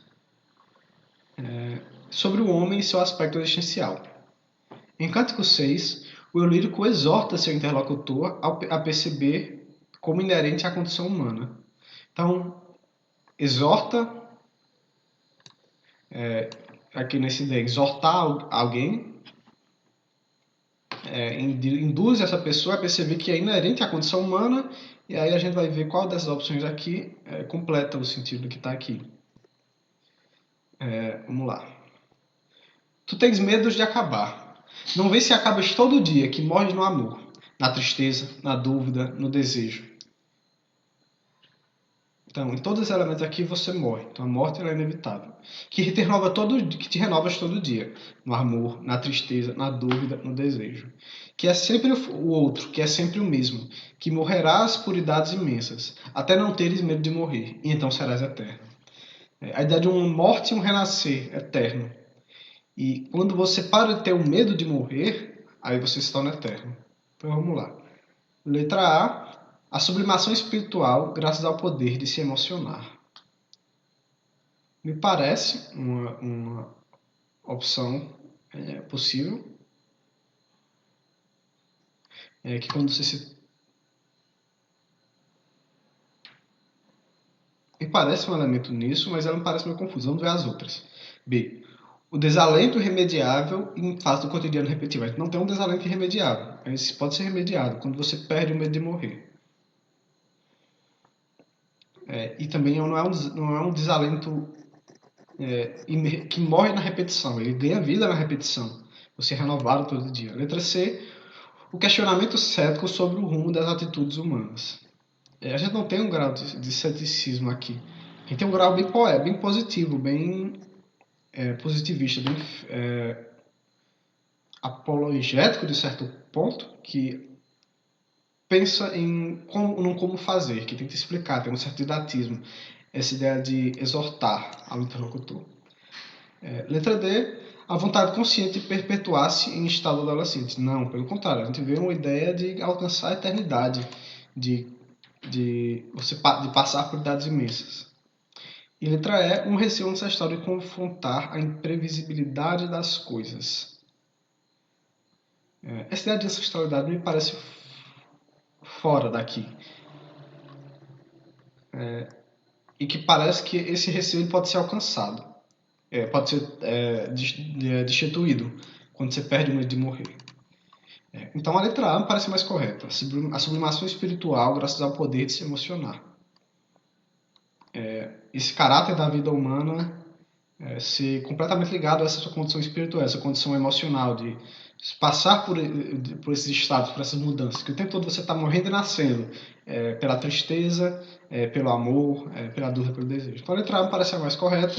sobre o homem e seu aspecto existencial. Em Cântico 6, o eu lírico exorta seu interlocutor a perceber como inerente à condição humana. Então, exorta, aqui nesse ideia, exortar alguém, induz essa pessoa a perceber que é inerente à condição humana, e aí a gente vai ver qual dessas opções aqui completa o sentido do que está aqui. Vamos lá. Tu tens medo de acabar. Não vês se acabas todo dia, que morres no amor, na tristeza, na dúvida, no desejo. Então, em todos os elementos aqui você morre. Então, a morte é inevitável. Que te renovas todo dia. No amor, na tristeza, na dúvida, no desejo. Que é sempre o outro, que é sempre o mesmo. Que morrerás por idades imensas, até não teres medo de morrer. E então serás eterno. A ideia de uma morte e um renascer eterno. E quando você para de ter o medo de morrer, aí você se torna eterno. Então, vamos lá. Letra A sublimação espiritual graças ao poder de se emocionar. Me parece uma opção possível. Que quando você se... Me parece um elemento nisso, mas ela me parece meio confusa. Vamos ver as outras. B. O desalento irremediável em fase do cotidiano repetitivo. A gente não tem um desalento irremediável. Mas pode ser remediado quando você perde o medo de morrer. E também não é um desalento que morre na repetição. Ele ganha vida na repetição. Você é renovado todo dia. Letra C. O questionamento cético sobre o rumo das atitudes humanas. A gente não tem um grau de ceticismo aqui. A gente tem um grau bem positivo, bem positivista, bem apologético de certo ponto, que pensa em como fazer, que tenta explicar, tem um certo didatismo. Essa ideia de exortar ao interlocutor. Letra D. A vontade consciente de perpetuar-se em estado adolescente. Não, pelo contrário, a gente vê uma ideia de alcançar a eternidade, de passar por idades imensas. E letra E, um receio ancestral de confrontar a imprevisibilidade das coisas. Essa ideia de ancestralidade me parece fora daqui. E que parece que esse receio pode ser alcançado. Pode ser destituído quando você perde o medo de morrer. Então a letra A me parece mais correta. A sublimação espiritual graças ao poder de se emocionar. Esse caráter da vida humana ser completamente ligado a essa sua condição espiritual, essa condição emocional, de passar por esses estados, por essas mudanças, que o tempo todo você está morrendo e nascendo, pela tristeza, pelo amor, pela dúvida, pelo desejo. Então a letra A me parece a mais correta,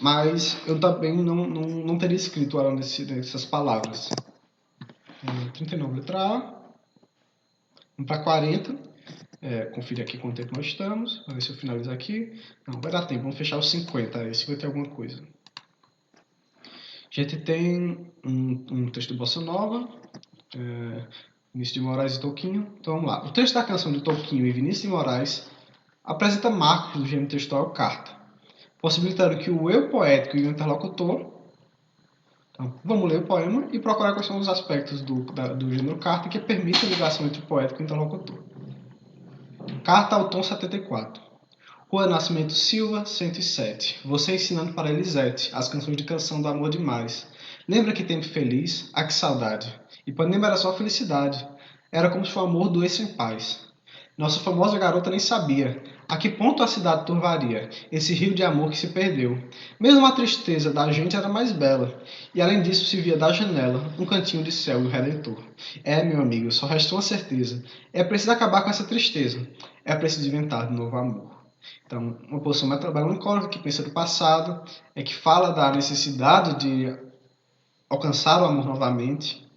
mas eu também não teria escrito ela nessas palavras. 39, letra A. Vamos para 40. Conferir aqui quanto tempo nós estamos. Vamos ver se eu finalizo aqui. Não, vai dar tempo. Vamos fechar os 50. 50 é alguma coisa. A gente tem um texto do Bossa Nova, Vinícius de Moraes e Toquinho. Então vamos lá. O texto da canção de Toquinho e Vinícius de Moraes apresenta marcos do gênero textual carta. possibilitando que o eu poético e o interlocutor. Então, vamos ler o poema e procurar quais são os aspectos do gênero carta que permitem a ligação entre o poético e o interlocutor. Carta ao tom 74. Rua Nascimento Silva, 107. Você ensinando para Elisete as canções de canção do amor demais. Lembra que tempo feliz? Ah, que saudade. Ipanema era só felicidade. Era como se o amor doesse em paz. Nossa famosa garota nem sabia a que ponto a cidade turvaria esse rio de amor que se perdeu. Mesmo a tristeza da gente era mais bela, e além disso se via da janela um cantinho de céu e o Redentor. É, meu amigo, só resta uma certeza. É preciso acabar com essa tristeza. É preciso inventar de novo amor. Então, uma posição melancólica que pensa no passado, é que fala da necessidade de alcançar o amor novamente,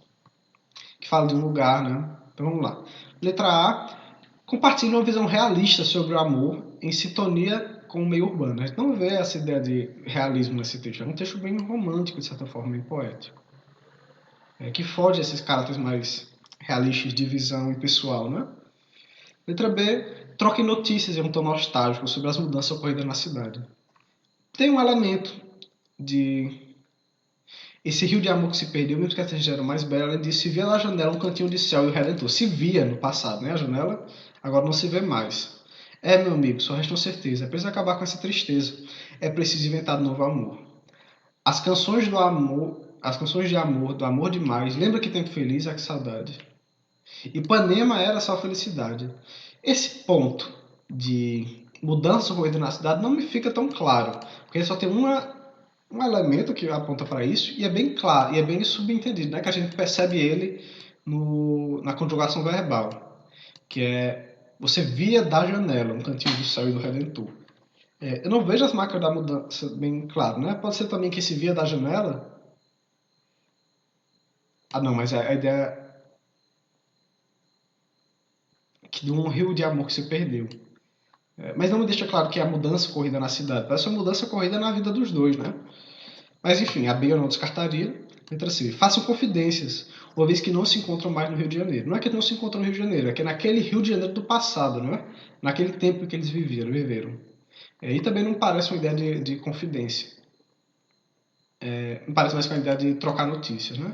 que fala de um lugar, né? Então vamos lá. Letra A, compartilha uma visão realista sobre o amor em sintonia com o meio urbano. A gente não vê essa ideia de realismo nesse texto. É um texto bem romântico, de certa forma, bem poético. Que foge desses caracteres mais realistas de visão e pessoal, né? Letra B, troque notícias em um tom nostálgico sobre as mudanças ocorridas na cidade. Tem um elemento de esse rio de amor que se perdeu, mesmo que a terra era mais bela, além disso, se via na janela um cantinho de céu e o Redentor. Se via no passado, né? A janela agora não se vê mais. É, meu amigo, só resta uma certeza. É preciso acabar com essa tristeza. É preciso inventar de novo amor. As canções do amor, as canções de amor, do amor demais, lembra que tempo feliz, que saudade. Ipanema era só felicidade. Esse ponto de mudança ocorrida na cidade não me fica tão claro, porque só tem um elemento que aponta para isso e é bem claro, e é bem subentendido, né? Que a gente percebe ele na conjugação verbal, que é você via da janela, um cantinho do céu e do Redentor. Eu não vejo as marcas da mudança bem claro, né? Pode ser também que esse via da janela... Ah, não, mas a ideia de um rio de amor que se perdeu. Mas não me deixa claro que é a mudança ocorrida na cidade. Parece uma mudança ocorrida na vida dos dois, né? Mas enfim, a B eu não descartaria. Letra C. Façam confidências, uma vez que não se encontram mais no Rio de Janeiro. Não é que não se encontram no Rio de Janeiro, é que é naquele Rio de Janeiro do passado, não é? Naquele tempo que eles viveram. E também não parece uma ideia de confidência. Não parece mais com a ideia de trocar notícias, né?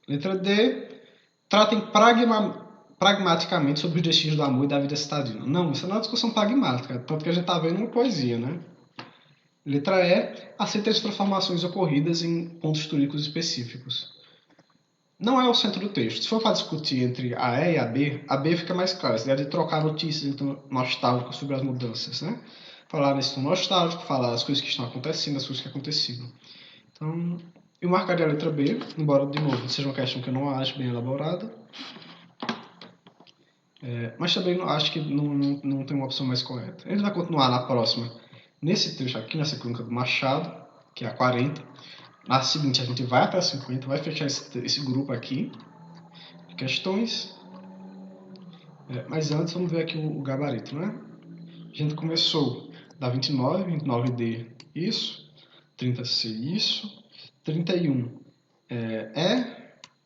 Letra D. Tratem pragmaticamente sobre os destinos do amor e da vida citadina. Não, isso não é uma discussão pragmática, tanto que a gente está vendo uma poesia, né? Letra E. Aceita as transformações ocorridas em pontos turísticos específicos. Não é o centro do texto. Se for para discutir entre a E e a B fica mais clara. A ideia de trocar notícias então, nostálgicas sobre as mudanças, né? Falar nesse tom nostálgico, falar as coisas que estão acontecendo, as coisas que aconteceram. Então, eu marcaria a letra B, embora, de novo, seja uma questão que eu não acho bem elaborada. Mas também acho que não tem uma opção mais correta. A gente vai continuar na próxima, nesse trecho aqui, nessa crônica do Machado, que é a 40. Na seguinte, a gente vai até a 50, vai fechar esse grupo aqui de questões. Mas antes, vamos ver aqui o gabarito, né? A gente começou da 29, 29D, isso. 30C, isso. 31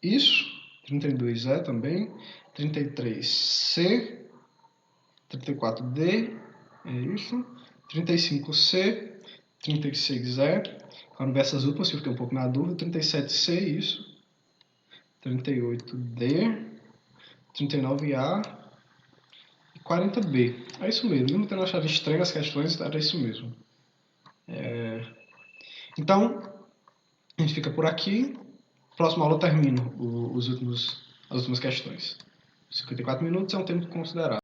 isso. 32 também. 33C. 34D, é isso. 35C. 36E. Quando ver essas últimas, eu fiquei um pouco na dúvida. 37C, isso. 38D. 39A. 40B. É isso mesmo. Mesmo tendo achado estranhas as questões, era isso mesmo. Então, a gente fica por aqui. Próxima aula eu termino as últimas questões. 54 minutos é um tempo considerável.